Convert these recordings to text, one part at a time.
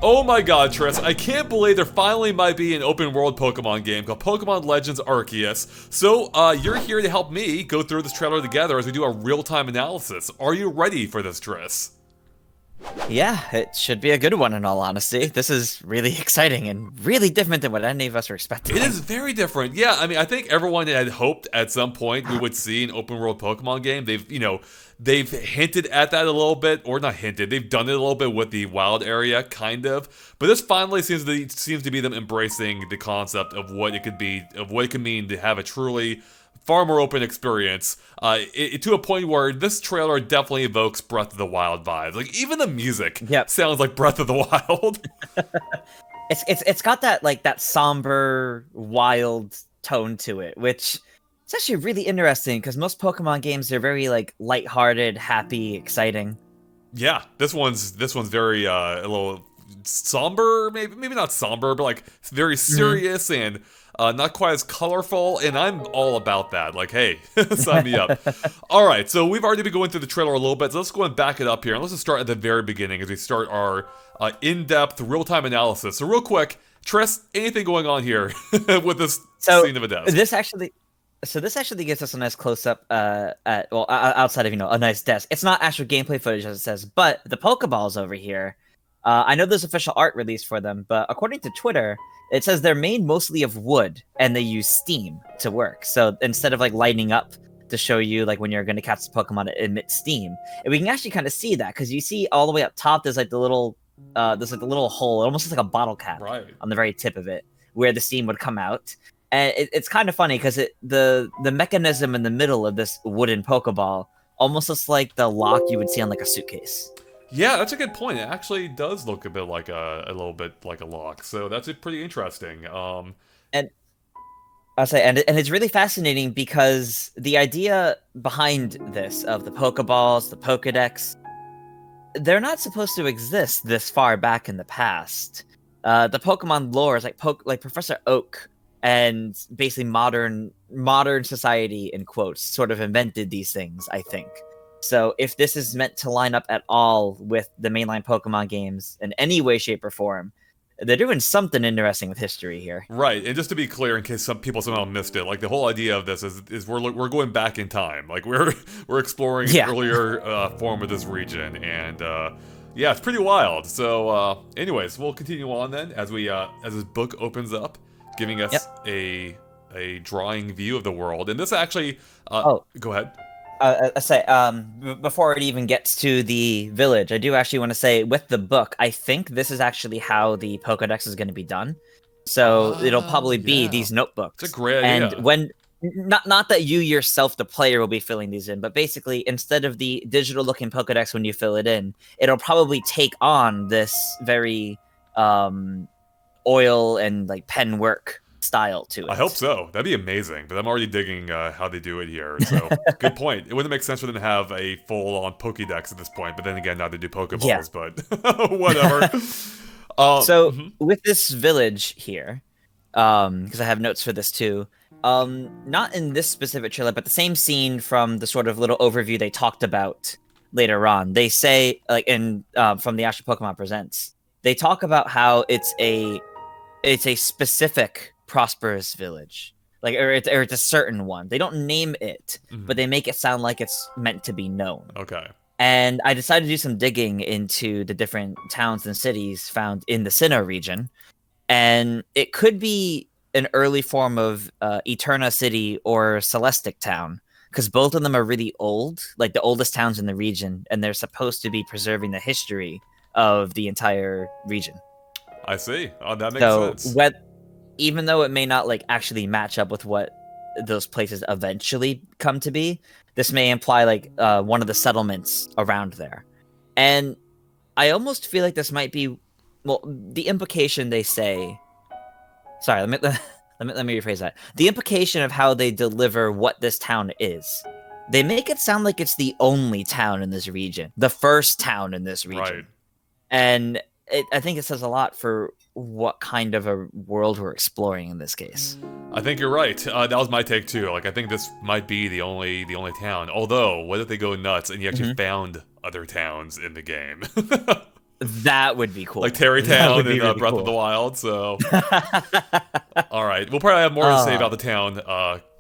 Oh my god, Triss, I can't believe there finally might be an open world Pokemon game called Pokemon Legends Arceus. So, you're here to help me go through this trailer together as we do a real-time analysis. Are you ready for this, Triss? Yeah, it should be a good one in all honesty. This is really exciting and really different than what any of us were expecting. It is very different. Yeah, I mean, I think everyone had hoped at some point we would see an open world Pokemon game. They've hinted at that a little bit, or not hinted. They've done it a little bit with the wild area, kind of. But this finally seems to be them embracing the concept of what it could be, of what it could mean to have a truly far more open experience, to a point where this trailer definitely evokes Breath of the Wild vibes. Like, even the music sounds like Breath of the Wild. It's got that somber, wild tone to it, which it's actually really interesting because most Pokemon games are very lighthearted, happy, exciting. Yeah, this one's very a little somber, maybe not somber, but like very serious and not quite as colorful, and I'm all about that. Like, hey, sign me up. All right, so we've already been going through the trailer a little bit, so let's go and back it up here, and let's just start at the very beginning as we start our in-depth, real-time analysis. So real quick, Triss, anything going on here with this scene of a desk? This actually gives us a nice close-up outside of, a nice desk. It's not actual gameplay footage, as it says, but the Pokeballs over here, I know there's official art released for them, but according to Twitter, it says they're made mostly of wood, and they use steam to work. So instead of lighting up to show you when you're going to catch the Pokemon, it emits steam. And we can actually kind of see that because you see all the way up top, there's the little hole. It almost looks like a bottle cap on the very tip of it, where the steam would come out. And it's kind of funny because the mechanism in the middle of this wooden Pokeball almost looks like the lock you would see on a suitcase. Yeah, that's a good point. It actually does look a bit like a little bit like a lock, so that's pretty interesting. And I'll say, and it's really fascinating because the idea behind this of the Pokeballs, the Pokedex, they're not supposed to exist this far back in the past. The Pokemon lore is like Professor Oak and basically modern society in quotes sort of invented these things, I think. So if this is meant to line up at all with the mainline Pokemon games in any way, shape, or form, they're doing something interesting with history here. Right, and just to be clear, in case some people somehow missed it, the whole idea of this is we're going back in time. We're exploring an earlier form of this region, and yeah, it's pretty wild. So, anyways, we'll continue on then as this book opens up, giving us a drawing view of the world. And this actually, go ahead. Before it even gets to the village, I do actually want to say with the book, I think this is actually how the Pokedex is going to be done. So it'll probably be these notebooks. It's a great idea. And when not that you yourself, the player, will be filling these in, but basically instead of the digital-looking Pokedex when you fill it in, it'll probably take on this very oil and pen work style to it. I hope so. That'd be amazing. But I'm already digging how they do it here. So good point. It wouldn't make sense for them to have a full-on Pokédex at this point. But then again, now they do Pokeballs. But whatever. With this village here, because I have notes for this too. Not in this specific trailer, but the same scene from the sort of little overview they talked about later on. They say from the actual Pokemon Presents, they talk about how it's a specific prosperous village, or it's a certain one. They don't name it, but they make it sound like it's meant to be known. Okay. And I decided to do some digging into the different towns and cities found in the Sinnoh region, and it could be an early form of Eterna City or Celestic Town, because both of them are really old, like the oldest towns in the region, and they're supposed to be preserving the history of the entire region. I see. Oh, that makes sense. Even though it may not actually match up with what those places eventually come to be, this may imply one of the settlements around there. And I almost feel like this might be, the implication they say. Sorry, let me rephrase that. The implication of how they deliver what this town is. They make it sound like it's the only town in this region, the first town in this region, right? And I think it says a lot for what kind of a world we're exploring in this case. I think you're right. That was my take too. I think this might be the only town. Although, what if they go nuts and you actually found other towns in the game? That would be cool. Like Terrytown and really Breath cool. of the Wild. So, all right, we'll probably have more to say about the town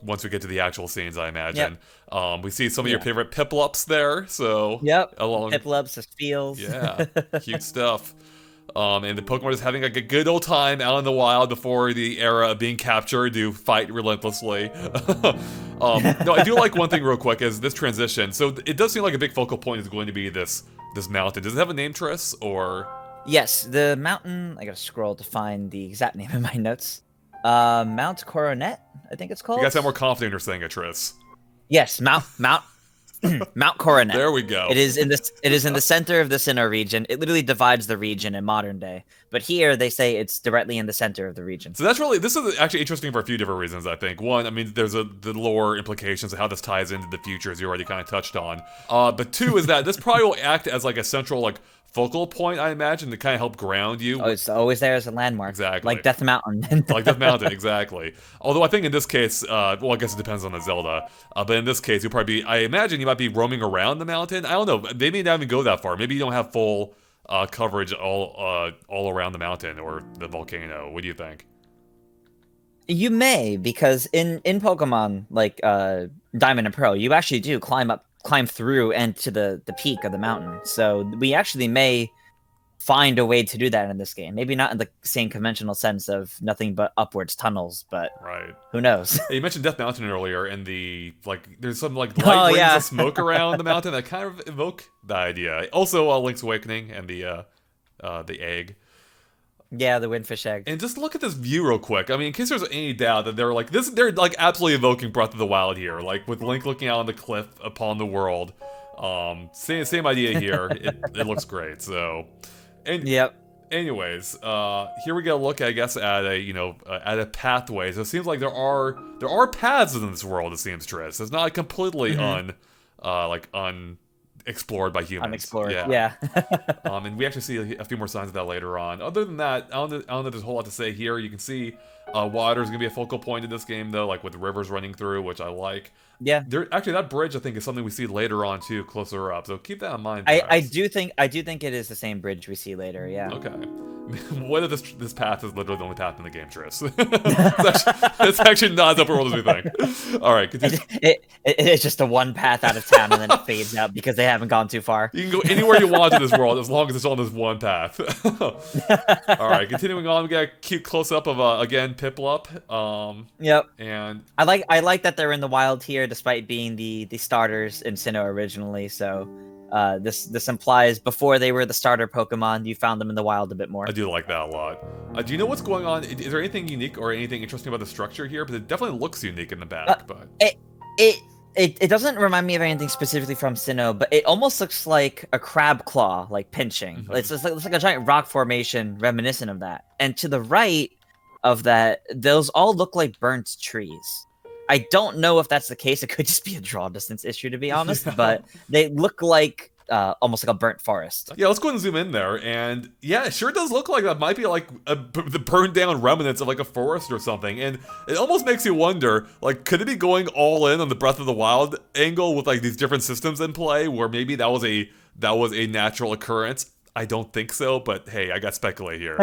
once we get to the actual scenes, I imagine. Yep. We see some of your favorite Piplups there. So, Yep. along Piplups, the feels. Yeah, cute stuff. And the Pokemon is having like a good old time out in the wild before the era of being captured to fight relentlessly. No, I do like one thing real quick is this transition. So it does seem like a big focal point is going to be this mountain. Does it have a name, Triss, or? Yes, the mountain. I gotta scroll to find the exact name in my notes. Mount Coronet, I think it's called. You guys sound more confident you're saying it, Triss. Yes, Mount Mount Coronet. There we go. It is in the center of the Sinnoh region. It literally divides the region in modern day. But here they say it's directly in the center of the region. So this is actually interesting for a few different reasons, I think. One, I mean, there's the lore implications of how this ties into the future, as you already kind of touched on. But two is that this probably will act as like a central like focal point, I imagine, to kind of help ground you. Oh, it's always there as a landmark. Exactly. Like Death Mountain. Like Death Mountain, exactly. Although I think in this case, well, I guess it depends on the Zelda. But in this case, you'll probably be, I imagine you might be roaming around the mountain. I don't know. They may not even go that far. Maybe you don't have full coverage all around the mountain or the volcano. What do you think? You may, because in Pokemon like Diamond and Pearl, you actually do climb through and to the peak of the mountain. So we actually may find a way to do that in this game. Maybe not in the same conventional sense of nothing but upwards tunnels, but who knows? You mentioned Death Mountain earlier, and there's some like light rings of smoke around the mountain that kind of evoke the idea. Also, Link's Awakening and the egg. Yeah, the Windfish egg. And just look at this view real quick. I mean, in case there's any doubt that they're like absolutely evoking Breath of the Wild here. Like with Link looking out on the cliff upon the world. Same idea here. It looks great. So, and yep. Anyways, here we get a look, I guess, at a pathway. So it seems like there are paths in this world. It seems, Triss. It's not completely unexplored by humans. Unexplored, yeah. And we actually see a few more signs of that later on. Other than that, I don't know there's a whole lot to say here. You can see water is going to be a focal point in this game, though, like with rivers running through, which I like. Yeah. Actually, that bridge, I think, is something we see later on, too, closer up. So keep that in mind. I do think it is the same bridge we see later, yeah. Okay. What if this path is literally the only path in the game, Triss? It's actually not as open world as we think. All right, continue. It's just a one path out of town, and then it fades out because they haven't gone too far. You can go anywhere you want in this world as long as it's on this one path. All right, continuing on, we got a cute close-up of, again, Piplup. Yep. And I like that they're in the wild here, despite being the starters in Sinnoh originally, so... this implies before they were the starter Pokemon, you found them in the wild a bit more. I do like that a lot. Do you know what's going on? Is there anything unique or anything interesting about the structure here? But it definitely looks unique in the back. But it doesn't remind me of anything specifically from Sinnoh, but it almost looks like a crab claw, like pinching. Mm-hmm. It's like a giant rock formation reminiscent of that. And to the right of that, those all look like burnt trees. I don't know if that's the case. It could just be a draw distance issue, to be honest. But they look like almost like a burnt forest. Yeah, let's go ahead and zoom in there. And yeah, it sure does look like that might be like the burned down remnants of like a forest or something. And it almost makes you wonder, like, could it be going all in on the Breath of the Wild angle with like these different systems in play, where maybe that was a natural occurrence? I don't think so, but hey, I got to speculate here.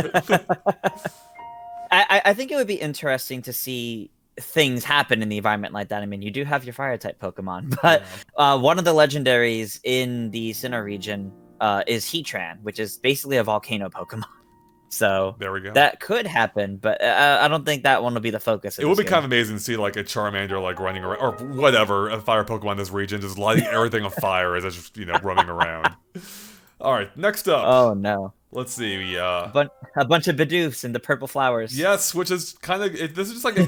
I think it would be interesting to see things happen in the environment like that. I mean, you do have your fire type Pokemon, but one of the legendaries in the Sinnoh region is Heatran, which is basically a volcano Pokemon. So there we go. That could happen, but I don't think that one will be the focus. It would be kind of amazing to see like a Charmander like running around, or whatever, a fire Pokemon in this region, just lighting everything on fire as it's just running around. All right, next up. Oh no. Let's see. A bunch of Bidoofs and the purple flowers. Yes, which is kind of this is just like a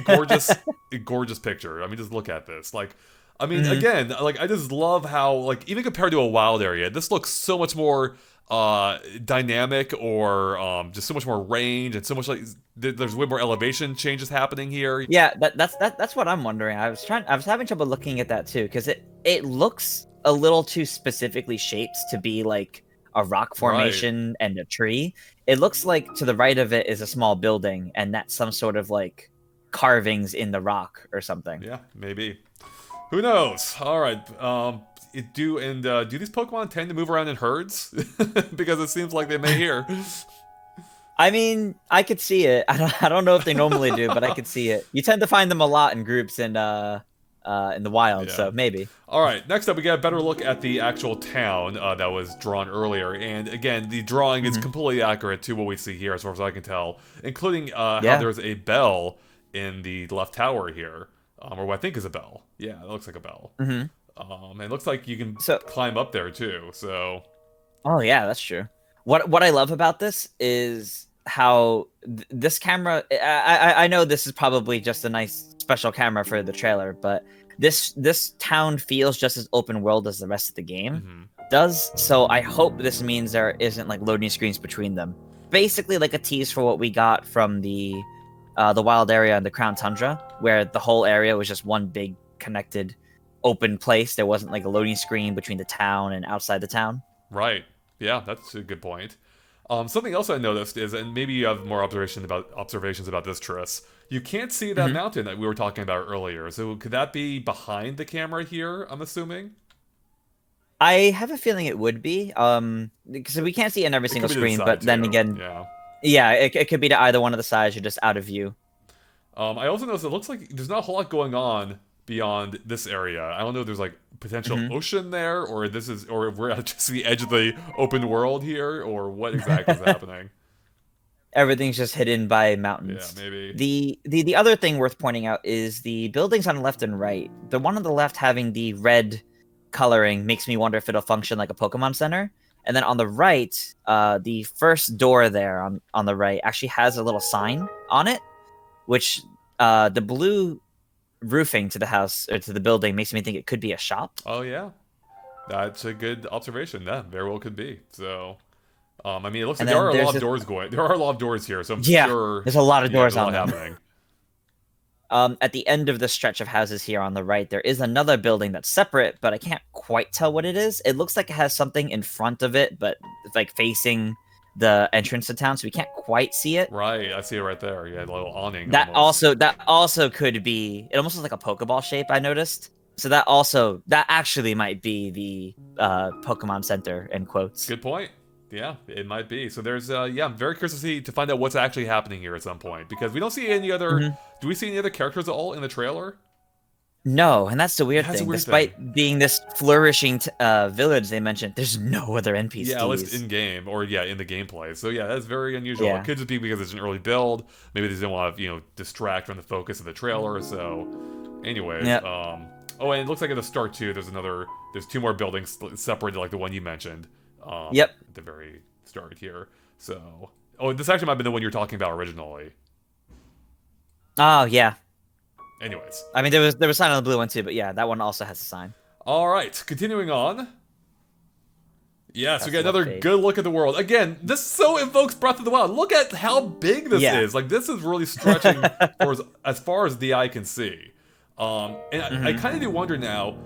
gorgeous picture. I mean, just look at this. Like, I mean, again, like I just love how like even compared to a wild area, this looks so much more dynamic, or just so much more range, and so much like there's way more elevation changes happening here. Yeah, that's what I'm wondering. I was having trouble looking at that too, because it looks a little too specifically shaped to be like a rock formation and a tree. It looks like to the right of it is a small building, and that's some sort of like carvings in the rock or something. Yeah, maybe. Who knows? All right. Do these Pokemon tend to move around in herds? Because it seems like they may here. I mean, I could see it. I don't know if they normally do, but I could see it. You tend to find them a lot in groups in the wild, Yeah. so maybe. All right, next up, we get a better look at the actual town that was drawn earlier. And again, the drawing is completely accurate to what we see here, as far as I can tell, including how Yeah. there's a bell in the left tower here, or what I think is a bell. Yeah, it looks like a bell. Mm-hmm. And it looks like you can So, climb up there, too. So, oh yeah, that's true. What I love about this is how this camera. I know this is probably just a nice special camera for the trailer, but this town feels just as open world as the rest of the game does. So I hope this means there isn't like loading screens between them. Basically, like a tease for what we got from the wild area and the Crown Tundra, where the whole area was just one big connected open place. There wasn't like a loading screen between the town and outside the town. right. Yeah, that's a good point. Something else I noticed is, and maybe you have more observations about this, Triss. You can't see that mountain that we were talking about earlier. So could that be behind the camera here? I'm assuming. I have a feeling it would be, because we can't see it in every single could be to the screen. side, But then too. again, Yeah. yeah, it could be to either one of the sides or just out of view. I also noticed it looks like there's not a whole lot going on beyond this area. I don't know if there's like potential ocean there, or if we're at just the edge of the open world here, or what exactly is happening. Everything's just hidden by Yeah, mountains. maybe. The other thing worth pointing out is the buildings on the left and right. The one on the left having the red coloring makes me wonder if it'll function like a Pokemon Center. And then on the right, the first door there on the right actually has a little sign on it, which the blue roofing to the house or to the building makes me think it could be a shop. Oh yeah, that's a good observation. That very well could be. So, I mean, it looks like And there then are a there's lot of this- doors going. There are a lot of doors here, so I'm Yeah, sure there's a lot of doors there's a on lot them. happening. At the end of the stretch of houses here on the right, there is another building that's separate, but I can't quite tell what it is. It looks like it has something in front of it, but it's like facing the entrance to town, so we can't quite see it. Right, I see it right there. Yeah, a little awning. That almost. also could be. It almost looks like a Pokeball shape. I noticed. So that actually might be the Pokemon Center in quotes. Good point. Yeah, it might be. So there's I'm very curious to find out what's actually happening here at some point, because we don't see any other. Do we see any other characters at all in the trailer? No, and that's the weird That's a thing. weird Despite being this flourishing village they mentioned, there's no other NPCs. Yeah, at least in game, or in the gameplay. So yeah, that's very unusual. Yeah. It could just be because it's an early build. Maybe they didn't want to distract from the focus of the trailer. So, anyways, Yep. Oh, and it looks like at the start too. There's two more buildings separated, like the one you mentioned. Yep. At the very start here. So, this actually might have been the one you were talking about originally. Oh yeah. Anyways. I mean, there was a sign on the blue one too, but yeah, that one also has a sign. All right, continuing on. Yes, That's we get the another fade. good look at the world. Again, this so invokes Breath of the Wild. Look at how big this Yeah. is. Like, this is really stretching for as far as the eye can see. And I kind of do wonder now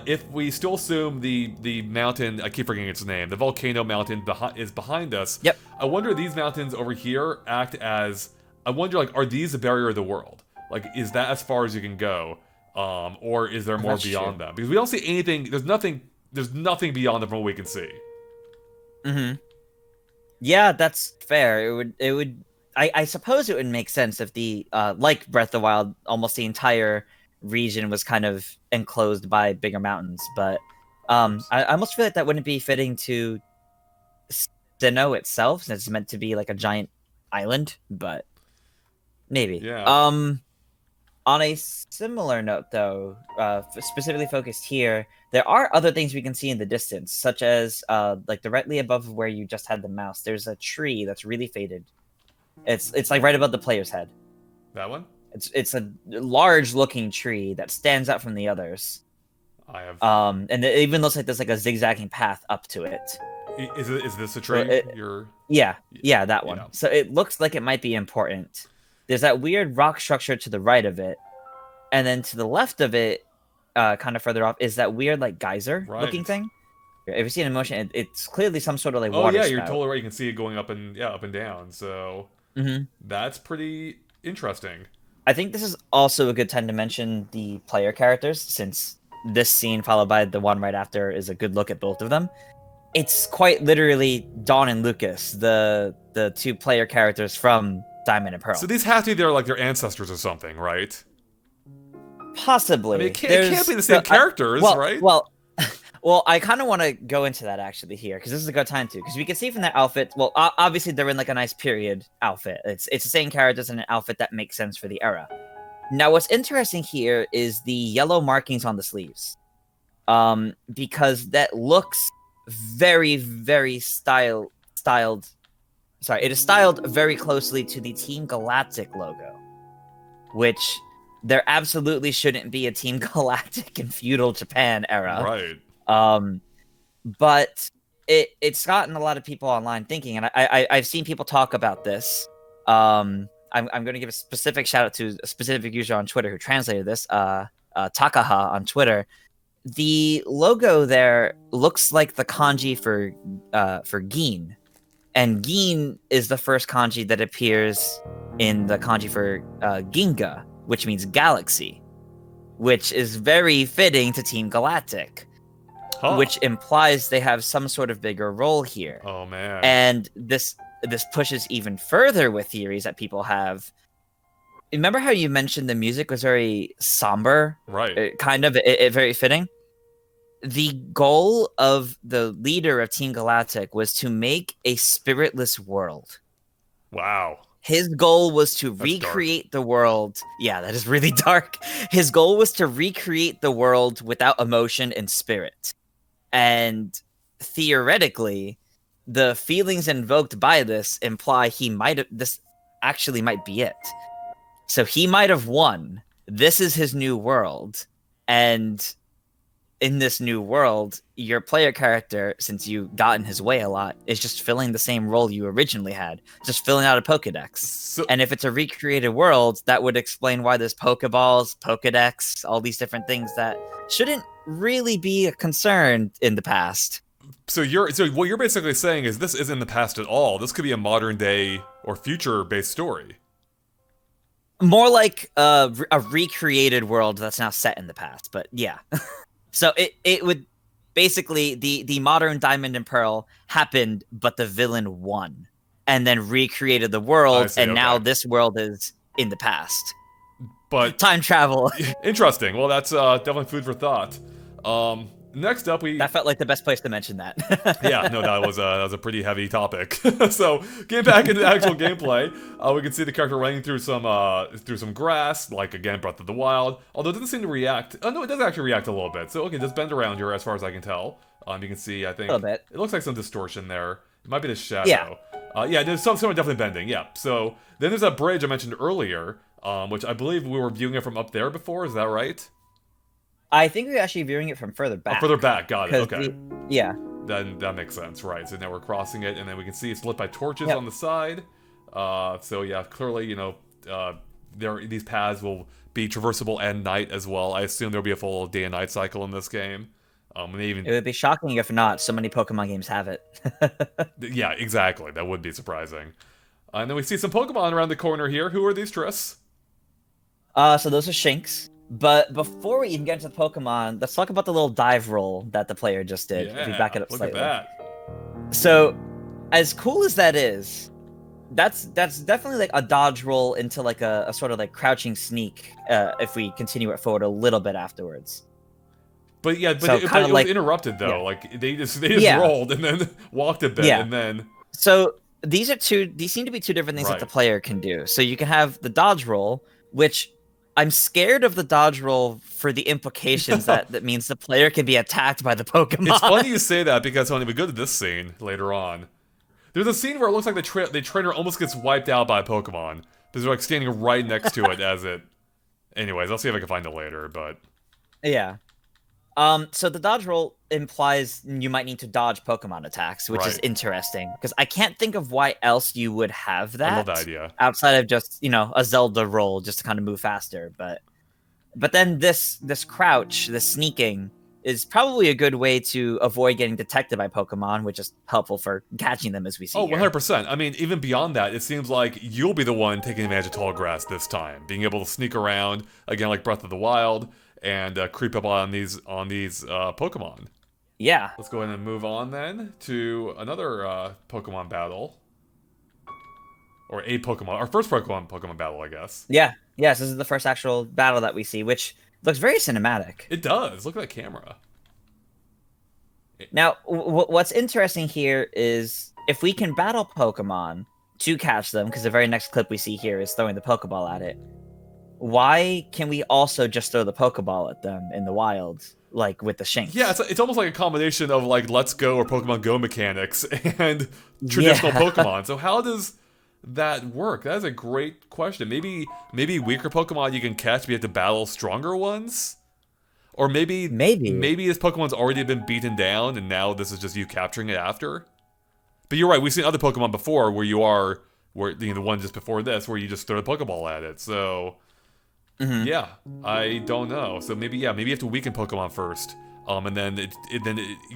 if we still assume the mountain, I keep forgetting its name, the volcano mountain is behind us. Yep. I wonder if these mountains over here act as, I wonder, like, are these the barrier of the world? Like, is that as far as you can go? Or is there more That's beyond true. them? Because we don't see anything, there's nothing beyond them from what we can see. Yeah, that's fair. It would. I suppose it would make sense if the like Breath of the Wild, almost the entire region was kind of enclosed by bigger mountains. But I almost feel like that wouldn't be fitting to Sinnoh itself, since it's meant to be like a giant island. But maybe. Yeah. On a similar note, though, specifically focused here, there are other things we can see in the distance, such as like directly above where you just had the mouse. There's a tree that's really faded. It's like right above the player's head. That one? It's a large-looking tree that stands out from the others. I have. And it even looks like there's like a zigzagging path up to it. Is this a tree? Well, Yeah, that one. Yeah. So it looks like it might be important. There's that weird rock structure to the right of it, and then to the left of it, kind of further off, is that weird like geyser looking Right. thing. If you see it in motion, it's clearly some sort of like Oh water yeah, you're spout. totally right. You can see it going up and down. So that's pretty interesting. I think this is also a good time to mention the player characters, since this scene followed by the one right after is a good look at both of them. It's quite literally Dawn and Lucas, the two player characters from Diamond and Pearl. So these have to be their ancestors or something, right? Possibly. I mean, it can't be the same characters, right? Well, I kind of want to go into that actually here, because this is a good time to, because we can see from their outfit. Well, obviously they're in like a nice period outfit. It's the same characters in an outfit that makes sense for the era. Now, what's interesting here is the yellow markings on the sleeves, because that looks very, very styled. Sorry, it is styled very closely to the Team Galactic logo, which there absolutely shouldn't be a Team Galactic in feudal Japan era. Right. But it's gotten a lot of people online thinking, and I've seen people talk about this. I'm going to give a specific shout out to a specific user on Twitter who translated this, Takaha on Twitter. The logo there looks like the kanji for Gin, and Gin is the first kanji that appears in the kanji for Ginga, which means galaxy, which is very fitting to Team Galactic. Huh. Which implies they have some sort of bigger role here. Oh man! And this pushes even further with theories that people have. Remember how you mentioned the music was very somber, right? It very fitting. The goal of the leader of Team Galactic was to make a spiritless world. Wow. His goal was to recreate the world. Yeah, that is really dark. His goal was to recreate the world without emotion and spirit. And theoretically, the feelings invoked by this imply this actually might be it. So he might have won. This is his new world. And in this new world, your player character, since you got in his way a lot, is just filling the same role you originally had, just filling out a Pokedex. And if it's a recreated world, that would explain why there's Pokeballs, Pokedex, all these different things that shouldn't really be a concern in the past. So what you're basically saying is this isn't the past at all. This could be a modern day or future based story. More like a recreated world that's now set in the past, but yeah. So it would basically the modern Diamond and Pearl happened, but the villain won and then recreated the world, and now this world is in the past. But time travel. Interesting. Well, that's definitely food for thought. Next up, that felt like the best place to mention that. Yeah, no, that was a pretty heavy topic. So, getting back into the actual gameplay, we can see the character running through some grass, like again Breath of the Wild. Although it doesn't seem to react. Oh no, it does actually react a little bit. So okay, just bend around here, as far as I can tell. You can see, I think a little bit. It looks like some distortion there. It might be the shadow. Yeah, there's some definitely bending. Yeah. So then there's that bridge I mentioned earlier, which I believe we were viewing it from up there before. Is that right? I think we're actually viewing it from further back. Oh, further back, got it. Okay. Yeah. Then that makes sense, right? So now we're crossing it, and then we can see it's lit by torches on the side. So yeah, clearly, these paths will be traversable at night as well. I assume there'll be a full day and night cycle in this game. It would be shocking if not. So many Pokemon games have it. Yeah, exactly. That would be surprising. And then we see some Pokemon around the corner here. Who are these, Triss? So those are Shinx. But before we even get into the Pokemon, let's talk about the little dive roll that the player just did. Yeah, if we back it up slightly. Look at that. So, as cool as that is, that's definitely like a dodge roll into like a sort of like crouching sneak. If we continue it forward a little bit afterwards. But yeah, but so it was interrupted though. Yeah. Like they just rolled and then walked a bit and then. So these seem to be two different things that the player can do. So you can have the dodge roll, which I'm scared of the dodge roll for the implications that means the player can be attacked by the Pokemon. It's funny you say that because when we go to this scene later on, there's a scene where it looks like the trainer almost gets wiped out by a Pokemon because they're like standing right next to it as it. Anyways, I'll see if I can find it later, but. Yeah. So the dodge roll implies you might need to dodge Pokemon attacks, which is interesting because I can't think of why else you would have that. I love that idea. Outside of just, a Zelda roll just to kind of move faster. But then this crouch, this sneaking, is probably a good way to avoid getting detected by Pokemon, which is helpful for catching them as we see. Oh, 100%. I mean, even beyond that, it seems like you'll be the one taking advantage of tall grass this time, being able to sneak around, again, like Breath of the Wild. and creep up on these Pokemon. Yeah. Let's go ahead and move on then to another Pokemon battle. Or a Pokemon. Our first Pokemon battle, I guess. Yeah. Yes, this is the first actual battle that we see, which looks very cinematic. It does. Look at that camera. Now, what's interesting here is if we can battle Pokemon to catch them, because the very next clip we see here is throwing the Pokeball at it, why can we also just throw the Pokeball at them in the wild, like with the Shinx? Yeah, it's almost like a combination of like Let's Go or Pokemon Go mechanics and traditional Pokemon. So how does that work? That is a great question. Maybe weaker Pokemon you can catch, but you have to battle stronger ones? Or maybe this Pokemon's already been beaten down, and now this is just you capturing it after. But you're right. We've seen other Pokemon before where the one just before this, where you just throw the Pokeball at it. So yeah, I don't know. So maybe you have to weaken Pokemon first, and then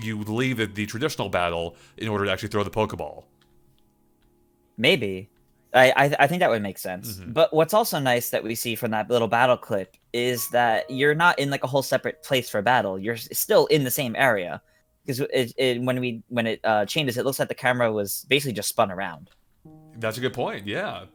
you leave the traditional battle in order to actually throw the Pokeball. Maybe. I think that would make sense. But what's also nice that we see from that little battle clip is that you're not in like a whole separate place for battle. You're still in the same area. Because when it changes, it looks like the camera was basically just spun around. That's a good point. Yeah,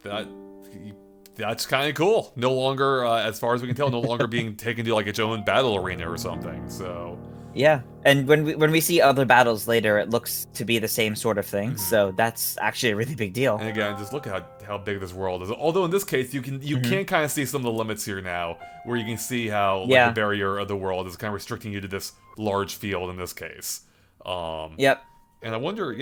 that's kind of cool. No longer, as far as we can tell, no longer being taken to like its own battle arena or something. So yeah, and when we see other battles later, it looks to be the same sort of thing. So that's actually a really big deal. And again, just look at how big this world is. Although in this case, you can kind of see some of the limits here now, where you can see how the barrier of the world is kind of restricting you to this large field in this case. Yep. And I wonder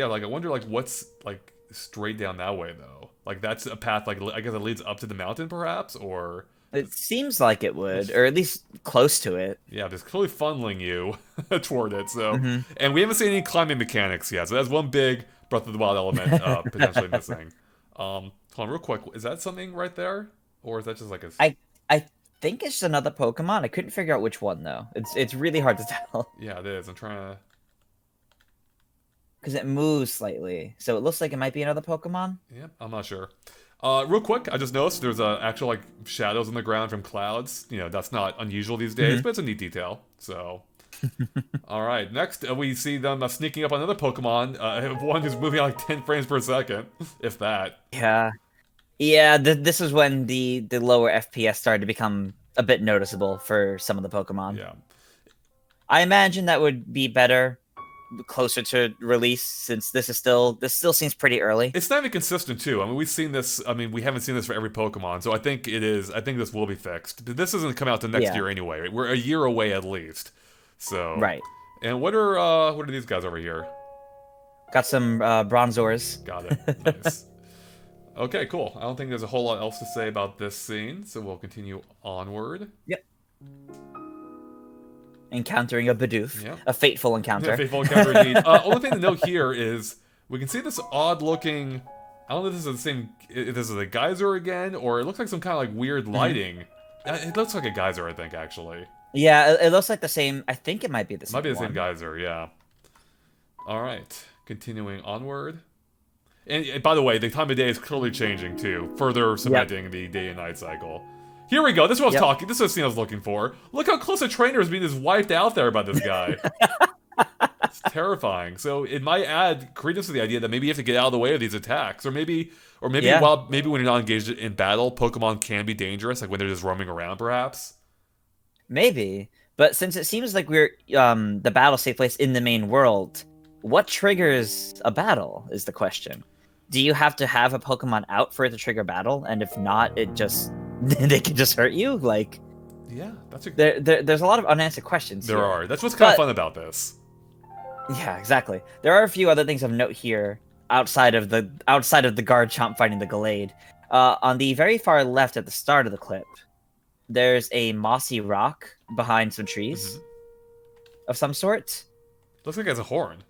what's like straight down that way though. Like that's a path, like I guess it leads up to the mountain, perhaps, or it seems like it would, or at least close to it. Yeah, it's clearly funneling you toward it. So, and we haven't seen any climbing mechanics yet. So that's one big Breath of the Wild element potentially missing. Hold on, real quick. Is that something right there, or is that just like a? I think it's another Pokemon. I couldn't figure out which one though. It's really hard to tell. Yeah, it is. I'm trying to. Because it moves slightly, so it looks like it might be another Pokemon. Yeah, I'm not sure. Real quick, I just noticed there's actual like shadows on the ground from clouds. You know, that's not unusual these days, but it's a neat detail. So, all right. Next, we see them sneaking up on another Pokemon. One who's moving at like 10 frames per second, if that. Yeah, yeah. This is when the lower FPS started to become a bit noticeable for some of the Pokemon. Yeah. I imagine that would be better closer to release, since this still seems pretty early. It's not even consistent too. I mean, we've seen this. I mean, we haven't seen this for every Pokemon, so I think it is. I think this will be fixed. This isn't come out to next year anyway. Right? We're a year away at least. So right. And what are these guys over here? Got some Bronzors. Got it. Nice. Okay, cool. I don't think there's a whole lot else to say about this scene, so we'll continue onward. Yep. Encountering a Bidoof. Yep. A fateful encounter. A fateful encounter indeed. Only thing to note here is we can see this odd looking. I don't know if this is the same. If this is a geyser again, or it looks like some kind of like weird lighting. It looks like a geyser, I think, actually. Yeah, it looks like the same. I think it might be the same. Might be the same geyser, yeah. All right, continuing onward. And by the way, the time of day is clearly changing too, further cementing the day and night cycle. Here we go. This is what I was talking. This is the scene I was looking for. Look how close a trainer is being just wiped out there by this guy. It's terrifying. So it might add credence to the idea that maybe you have to get out of the way of these attacks, or maybe when you're not engaged in battle, Pokemon can be dangerous, like when they're just roaming around, perhaps. Maybe, but since it seems like we're the battles take place in the main world, what triggers a battle is the question. Do you have to have a Pokemon out for it to trigger battle? And if not, it just they can just hurt you? Like, yeah, that's there's a lot of unanswered questions. There are. That's what's kind of fun about this. Yeah, exactly. There are a few other things of note here outside of the Garchomp fighting the Gallade. On the very far left at the start of the clip, there's a mossy rock behind some trees of some sort. Looks like it has a horn.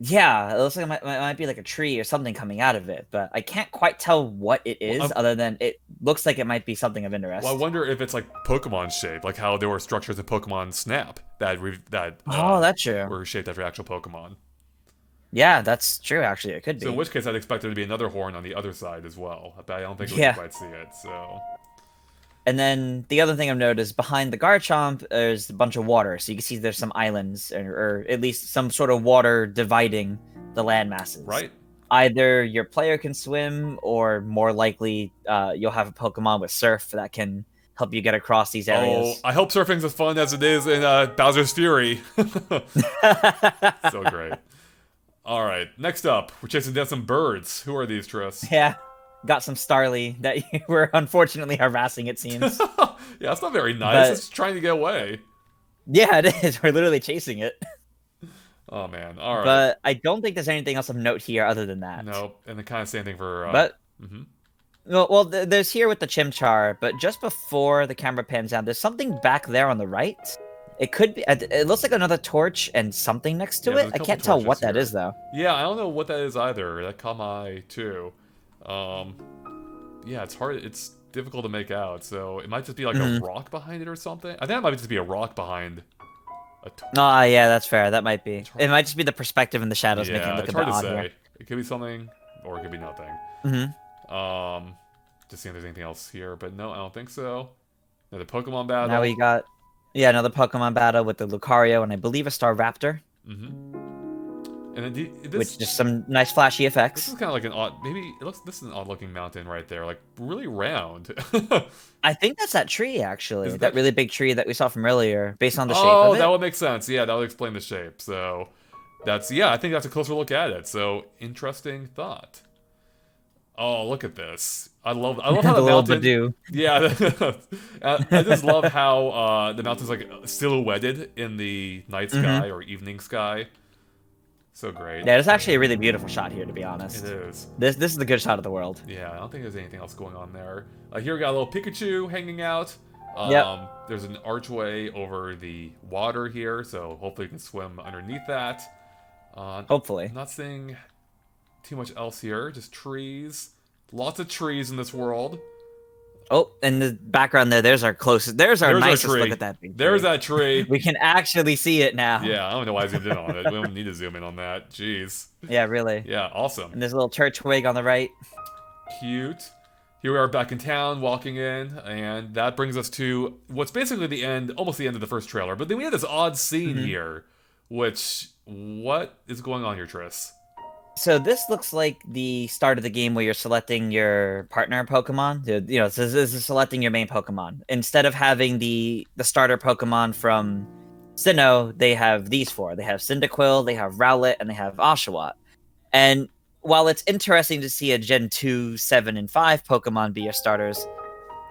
Yeah, it looks like it might be like a tree or something coming out of it, but I can't quite tell what it is, other than it looks like it might be something of interest. Well, I wonder if it's like Pokemon shape, like how there were structures in Pokemon Snap that that's true. Were shaped after actual Pokemon. Yeah, that's true. Actually, it could be. So in which case, I'd expect there to be another horn on the other side as well, but I don't think we can quite see it. So, And then the other thing I've noticed is behind the Garchomp, there's a bunch of water. So you can see there's some islands, or at least some sort of water dividing the land masses. Right. Either your player can swim, or more likely, you'll have a Pokemon with Surf that can help you get across these areas. Oh, I hope surfing's as fun as it is in Bowser's Fury. So great. All right, next up, we're chasing down some birds. Who are these, Triss? Yeah, got some Starly that you were unfortunately harassing, it seems. Yeah, it's not very nice. But- It's trying to get away. Yeah, it is. We're literally chasing it. Oh man, all right. But I don't think there's anything else of note here other than that. No, and the kind of same thing for. But mhm. well, there's here with the Chimchar, but just before the camera pans down, there's something back there on the right. It could be. It looks like another torch and something next to Yeah, there's it. a I couple can't tell what torches that here. is though. Yeah, I don't know what that is either. That caught my eye too. Yeah, it's hard. It's difficult to make out. So it might just be like a rock behind it or something. I think it might just be a rock behind a torch. Oh, yeah, that's fair. That might be. It might just be the perspective in the shadows making it Yeah, look it's a bit hard to odd say. here. It could be something, or it could be nothing. Just seeing if there's anything else here, but no, I don't think so. Another Pokemon battle. Now we got, another Pokemon battle with the Lucario and I believe a Staraptor, And then this, which just some nice flashy this effects. is kind of like an odd. Maybe it looks. This is an odd-looking mountain right there, like really round. I think that's that tree actually, Is that that- really big tree that we saw from earlier, based on the shape Oh, of it. that would make sense. Yeah, that would explain the shape. So that's I think that's a closer look at it. So interesting thought. Oh, look at this. I love how the the little mountain. Badoo. Yeah, I just love how the mountain's like silhouetted in the night sky or evening sky. So great. Yeah, it's actually a really beautiful shot here, to be honest. It is. This is the good shot of the world. Yeah, I don't think there's anything else going on there. Here we got a little Pikachu hanging out. Yep. There's an archway over the water here, so hopefully you can swim underneath that. Hopefully. Not seeing too much else here, just trees. Lots of trees in this world. Oh, in the background there's our closest. There's our nicest tree. look at that big There's tree. that tree. We can actually see it now. Yeah, I don't know why I zoomed in on it. We don't need to zoom in on that. Jeez. Yeah, really. Yeah, awesome. And there's a little Turtwig on the right. Cute. Here we are back in town, walking in, and that brings us to what's basically the end, almost the end of the first trailer. But then we had this odd scene here, which, what is going on here, Triss? So this looks like the start of the game where you're selecting your partner Pokemon. You know, so this is selecting your main Pokemon. Instead of having the starter Pokemon from Sinnoh, they have these four. They have Cyndaquil, they have Rowlet, and they have Oshawott. And while it's interesting to see a Gen 2, 7, and 5 Pokemon be your starters,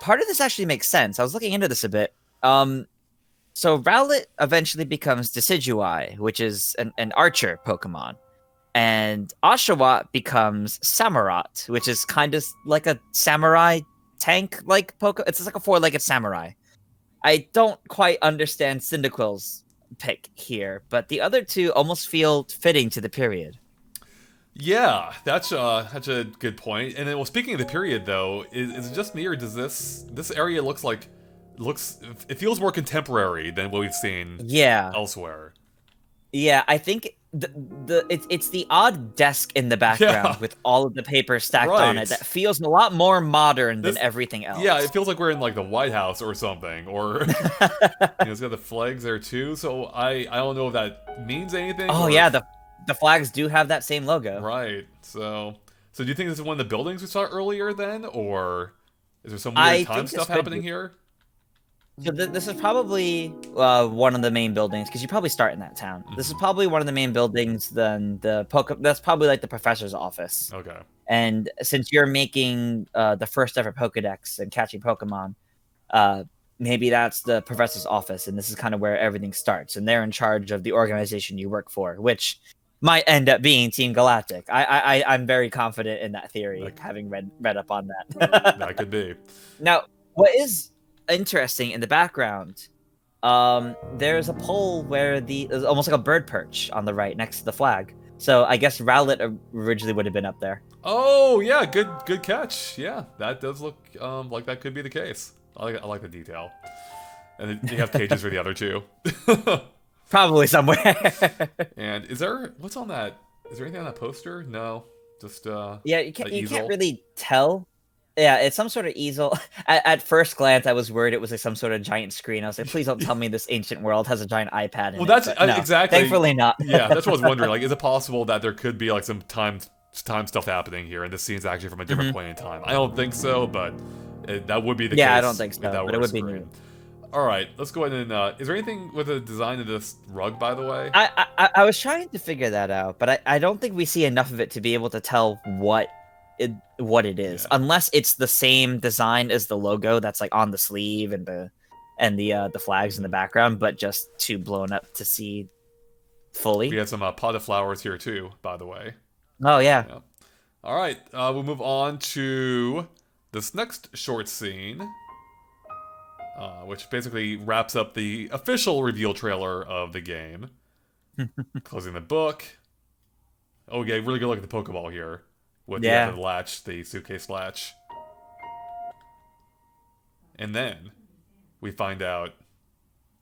part of this actually makes sense. I was looking into this a bit. So Rowlet eventually becomes Decidueye, which is an archer Pokemon. And Oshawott becomes Samurott, which is kind of like a samurai tank-like Pokemon. It's like a four-legged samurai. I don't quite understand Cyndaquil's pick here, but the other two almost feel fitting to the period. Yeah, that's a good point. And then, well, speaking of the period, though, is it just me or does this area it feels more contemporary than what we've seen elsewhere? Yeah, I think it's the odd desk in the background with all of the paper stacked on it that feels a lot more modern than everything else. Yeah, it feels like we're in like the White House or something, or it's got the flags there too. So I don't know if that means anything. Oh yeah, the flags do have that same logo. Right. So do you think this is one of the buildings we saw earlier then, or is there some weird time stuff happening here? So this is probably one of the main buildings, because you probably start in that town. This is probably one of the main buildings. Then that's probably like the professor's office. Okay. And since you're making the first ever Pokedex and catching Pokemon, maybe that's the professor's office, and this is kind of where everything starts. And they're in charge of the organization you work for, which might end up being Team Galactic. I'm very confident in that theory, having read up on that. That could be. Now, what is interesting in the background, there's a pole where there's almost like a bird perch on the right next to the flag. So I guess Rowlet originally would have been up there. Oh yeah, good catch. Yeah, that does look like that could be the case. I like the detail. And then you have cages for the other two. Probably somewhere. And what's on that? Is there anything on that poster? No, just yeah, you can't really tell. Yeah, it's some sort of easel. At first glance, I was worried it was like some sort of giant screen. I was like, please don't tell me this ancient world has a giant iPad in Well, it. that's But no, exactly. thankfully not. Yeah, that's what I was wondering. Like, is it possible that there could be like some time stuff happening here, and this scene's actually from a different point in time? I don't think so, but that would be the Yeah, I don't case think if so, that but were it a would be screen. neat. All right, let's go ahead and. Is there anything with the design of this rug, by the way? I was trying to figure that out, but I don't think we see enough of it to be able to tell what it is, Yeah. unless it's the same design as the logo that's like on the sleeve and the flags in the background, but just too blown up to see fully. We have some pot of flowers here too, by the way. Oh yeah. Yeah. All right, we'll move on to this next short scene, which basically wraps up the official reveal trailer of the game. Closing the book. Oh, yeah, really good look at the Pokeball here with Yeah. the latch, the suitcase latch. And then we find out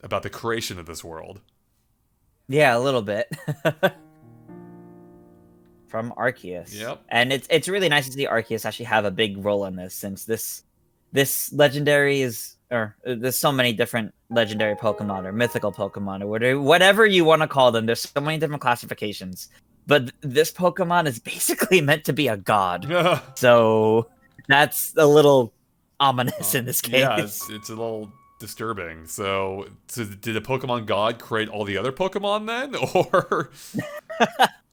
about the creation of this world. Yeah, a little bit. From Arceus. Yep. And it's really nice to see Arceus actually have a big role in this, since this legendary is, or there's so many different legendary Pokemon or mythical Pokemon or whatever you want to call them. There's so many different classifications. But this Pokemon is basically meant to be a god. So that's a little ominous in this case. Yeah, it's a little disturbing. So did a Pokemon god create all the other Pokemon then? Or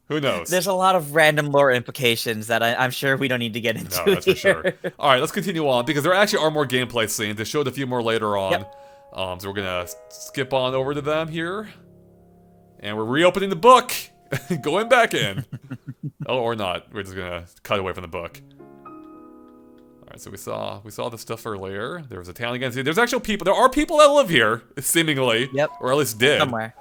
who knows? There's a lot of random lore implications that I'm sure we don't need to get into. No, that's here. for sure. All right, let's continue on, because there actually are more gameplay scenes. They showed a few more later on. Yep. So we're going to skip on over to them here. And we're reopening the book. Going back in. Oh, or not. We're just going to cut away from the book. All right, so we saw the stuff earlier. There was a town again. There's actual people. There are people that live here, seemingly. Yep. Or at least did. Somewhere.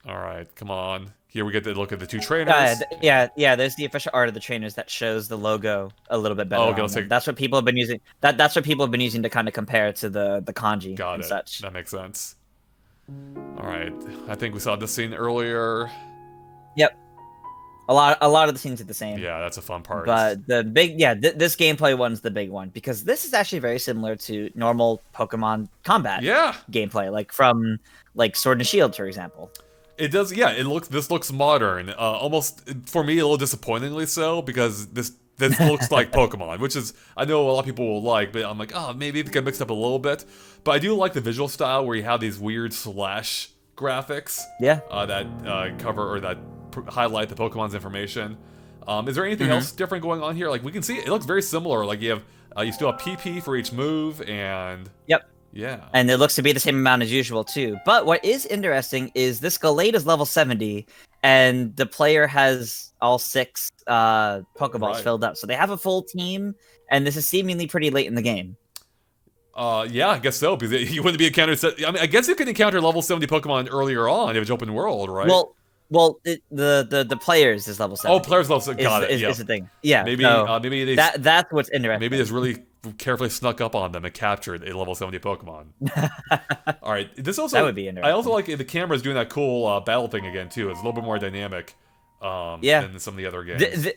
All right, come on. Here we get to look at the two trainers. Yeah. There's the official art of the trainers that shows the logo a little bit better. Oh, okay, let's take... That's what people have been using. That's what people have been using to kind of compare to the kanji Got and it. such. That makes sense. All right, I think we saw this scene earlier. Yep. A lot of the scenes are the same. Yeah, that's a fun part. But the big, this gameplay one's the big one, because this is actually very similar to normal Pokemon combat. Yeah. Gameplay, like from Sword and Shield, for example. It does. Yeah, this looks modern. Almost for me a little disappointingly so, because this looks like Pokemon, which is, I know a lot of people will like, but I'm like, oh, maybe it get mixed up a little bit. But I do like the visual style where you have these weird slash graphics. Yeah. That cover or that highlight the Pokemon's information. Is there anything else different going on here? Like, we can see it looks very similar. Like, you have you still have PP for each move, and yep. Yeah. And it looks to be the same amount as usual too. But what is interesting is this Gallade is level 70, and the player has all 6 Pokeballs filled up. So they have a full team, and this is seemingly pretty late in the game. Yeah, I guess so, because you wouldn't be encountered. I mean, I guess you could encounter level 70 Pokemon earlier on if it's open world, right? Well, the players is level 70. Oh, players level 70. Got it. Is the thing. Yeah. Maybe so maybe that's what's interesting. Maybe they just really carefully snuck up on them and captured a level 70 Pokemon. All right, this also that would be interesting. I also like the camera's doing that cool battle thing again too. It's a little bit more dynamic than some of the other games.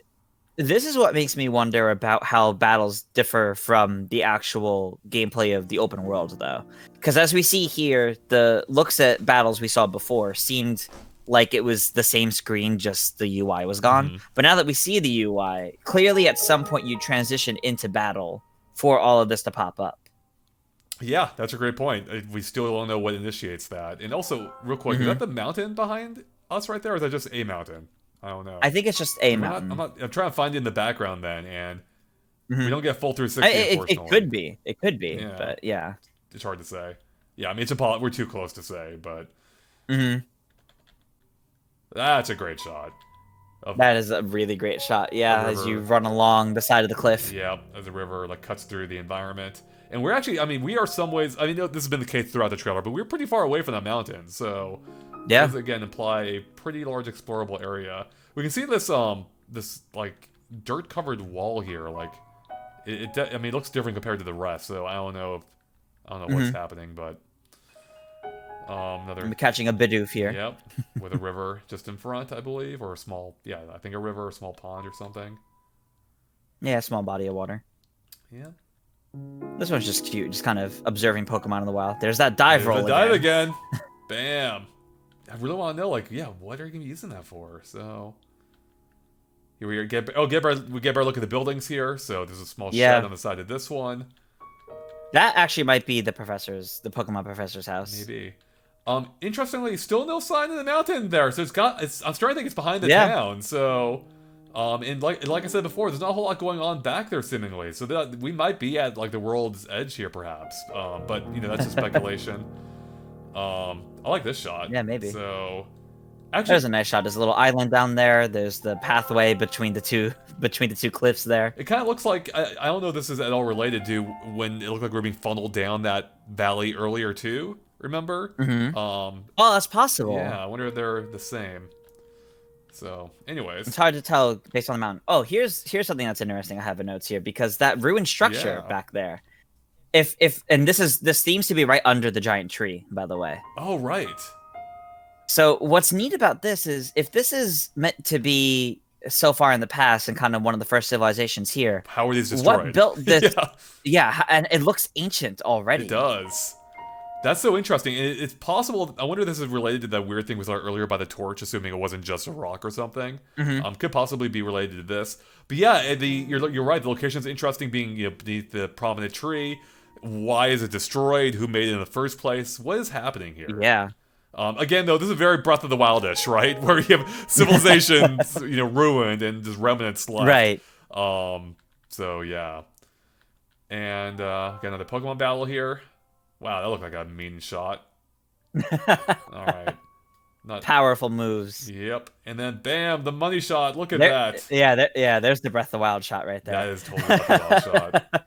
This is what makes me wonder about how battles differ from the actual gameplay of the open world, though. Because as we see here, the looks at battles we saw before seemed like it was the same screen, just the UI was gone. But now that we see the UI, clearly at some point you transition into battle for all of this to pop up. Yeah, that's a great point. We still don't know what initiates that. And also, real quick, is that the mountain behind us right there, or is that just a mountain? I don't know. I think it's just a mountain. I'm trying to find it in the background then, and we don't get full 360, unfortunately. It could be. It could be, yeah. But yeah. It's hard to say. Yeah, I mean, we're too close to say, but... That's a great shot. That is a really great shot, yeah, as you run along the side of the cliff. Yeah, as the river cuts through the environment. And we're actually, I mean, we are some ways, I mean, this has been the case throughout the trailer, but we're pretty far away from that mountain, so... Yeah. Does, again, imply a pretty large explorable area. We can see this, dirt-covered wall here, like... I mean, it looks different compared to the rest, so I don't know what's happening, but... I'm catching a Bidoof here. Yep, with a river just in front, I believe, or a small, I think a river, a small pond or something. Yeah, small body of water. Yeah. This one's just cute, just kind of observing Pokemon in the wild. There's that dive There's roll the dive again. again. Bam. I really want to know, like, yeah, what are you gonna be using that for? So here we get a look at the buildings here. So there's a small Yeah. shed on the side of this one. That actually might be the Pokemon professor's house. Maybe. Interestingly, still no sign of the mountain there. So I'm starting to think it's behind the Yeah. town. So, and like I said before, there's not a whole lot going on back there seemingly. So that we might be at like the world's edge here, perhaps. But that's just speculation. I like this shot. Yeah, maybe. So, actually, There's a nice shot. There's a little island down there. There's the pathway between the two cliffs there. it kind of looks like I don't know if this is at all related to when it looked like we were being funneled down that valley earlier too. Remember? Mm-hmm. Oh, that's possible. yeah. I wonder if they're the same. So, anyways, It's hard to tell based on the mountain. Oh, here's something that's interesting. I have in notes here because that ruined structure Yeah. back there. If and this seems to be right under the giant tree, by the way. oh right, So what's neat about this is if this is meant to be so far in the past and kind of one of the first civilizations here, how are these destroyed? what built this? Yeah, Yeah, and it looks ancient already. it does. That's so interesting. It's possible. I wonder if this is related to that weird thing we saw earlier by the torch, assuming it wasn't just a rock or something. Could possibly be related to this. But yeah, you're right. The location's interesting, being beneath the prominent tree. Why is it destroyed? Who made it in the first place? What is happening here? Yeah. Again, though, this is very Breath of the Wildish, right? Where you have civilizations, ruined and just remnants left. Right. So yeah, and got another Pokemon battle here. Wow, that looked like a mean shot. All right. Not Powerful moves. Yep. And then bam, the money shot. Look at There, that. yeah, there's the Breath of the Wild shot right there. That is totally a Breath of the Wild shot.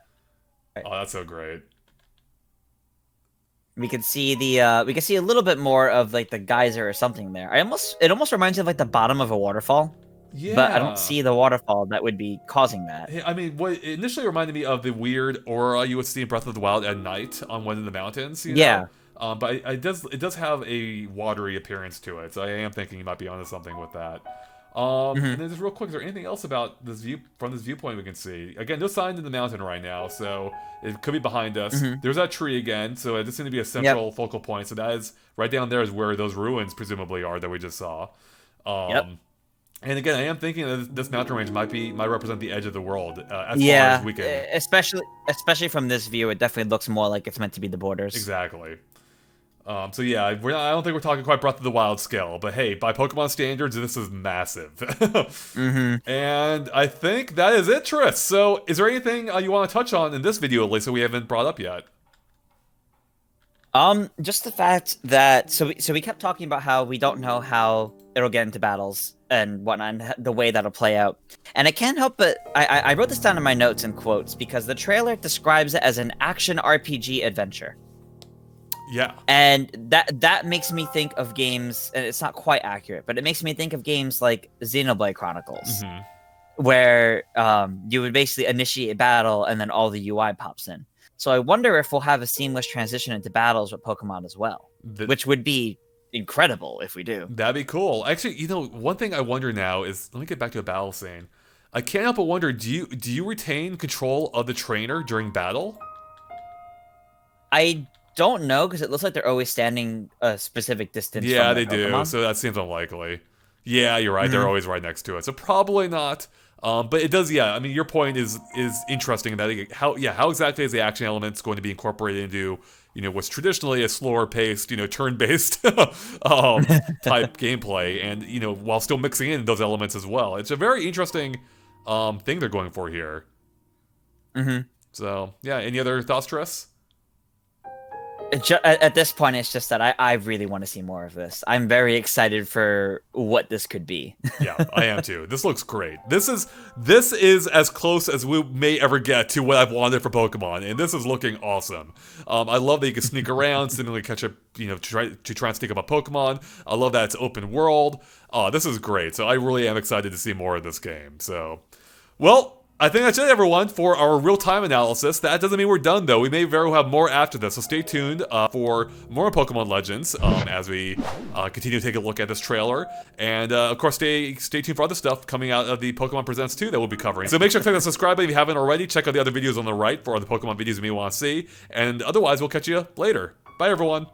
Oh, that's so great. We can see a little bit more of like the geyser or something there. It almost reminds me of like the bottom of a waterfall. Yeah. But I don't see the waterfall that would be causing that. I mean, what it initially reminded me of the weird aura you would see in Breath of the Wild at night on one of the mountains. Yeah. But it does have a watery appearance to it, so I am thinking you might be onto something with that. And then just real quick, is there anything else about this view from this viewpoint we can see? Again, no signs in the mountain right now, so it could be behind us. There's that tree again, so it just seems to be a central focal point. So that is right down there is where those ruins presumably are that we just saw. And again, I am thinking that this mountain range might represent the edge of the world as far as we can. Especially from this view, it definitely looks more like it's meant to be the borders. Exactly. So yeah, I don't think we're talking quite Breath of the Wild scale, but hey, by Pokemon standards, this is massive. And I think that is it, Tris. So is there anything you want to touch on in this video, at least, that we haven't brought up yet? Just the fact that so we kept talking about how we don't know how it'll get into battles and whatnot, and the way that'll play out. And I can't help but I wrote this down in my notes and quotes because the trailer describes it as an action RPG adventure. Yeah. And that makes me think of games, and it's not quite accurate, but it makes me think of games like Xenoblade Chronicles, where you would basically initiate a battle and then all the UI pops in. So I wonder if we'll have a seamless transition into battles with Pokemon as well, which would be incredible if we do. That'd be cool. Actually, one thing I wonder now is, let me get back to a battle scene. I can't help but wonder, do you retain control of the trainer during battle? I don't know, because it looks like they're always standing a specific distance. Yeah, from they do. Pokemon. So that seems unlikely. Yeah, you're right. They're always right next to it. So probably not. But it does. Yeah, I mean, your point is interesting in that how exactly is the action elements going to be incorporated into what's traditionally a slower paced turn-based type gameplay, and while still mixing in those elements as well. It's a very interesting thing they're going for here. So yeah, any other thoughts, Tris? At this point, it's just that I really want to see more of this. I'm very excited for what this could be. Yeah, I am too. This looks great. This is as close as we may ever get to what I've wanted for Pokemon, and this is looking awesome. I love that you can sneak around, seemingly catch up, to try and sneak up a Pokemon. I love that it's open world. This is great. So I really am excited to see more of this game. So, well, I think that's it, everyone, for our real-time analysis. That doesn't mean we're done, though. We may very well have more after this, so stay tuned for more Pokemon Legends as we continue to take a look at this trailer. And, of course, stay tuned for other stuff coming out of the Pokemon Presents 2 that we'll be covering. So make sure to click the subscribe button if you haven't already. Check out the other videos on the right for other Pokemon videos you may want to see. And otherwise, we'll catch you later. Bye, everyone.